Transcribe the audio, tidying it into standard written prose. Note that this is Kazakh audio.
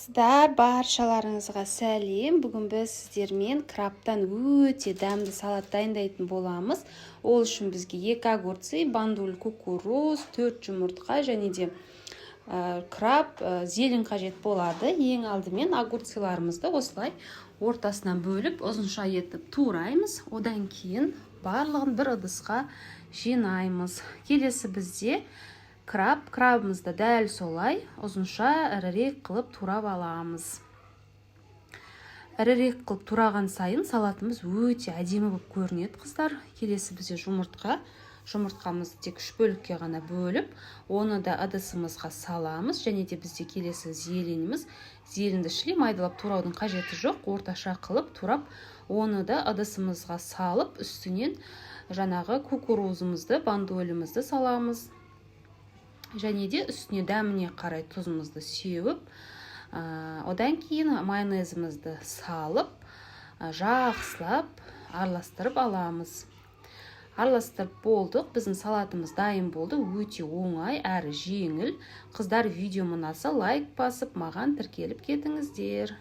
Армысыздар, баршаларыңызға сәлем. Бүгін біз сіздермен крабтан өте дәмді салат дайындайтын боламыз. Ол үшін бізге 2 огурцы, бандуль кукуруз, 4 жұмыртқа және де краб, зелень қажет болады. Ең алдымен огурцыларымызды осылай ортасынан бөліп, ұзынша етіп тураймыз. Одан кейін барлығын бір ыдысқа жинаймыз. Келесі бізде крабымызды дәл солай ұзынша ірірек қылып турап аламыз. Ірірек қылып тураған сайын салатымыз өте әдемі болып көрінеді, қыздар. Келесі бізде жұмыртқамызды тек 3 бөлікке ғана бөліп, оны да ыдысымызға саламыз. Және де бізде келесі зеленіміз. Зеленді шілей майдалап тураудың қажеті жоқ, орташа қылып турап, оны да ыдысымызға салып, үстінен жаңағы кукурузымызды, бандулімізді саламыз. Және де үстіне дәміне қарай тұзымызды сеуіп, одан кейін майонезімізді салып, жақсылап араластырып аламыз. Араластырып болдық, біздің салатымыз дайын болды, өте оңай әрі жеңіл. Қыздар, видео ұнаса лайк басып, маған тіркеліп кетіңіздер.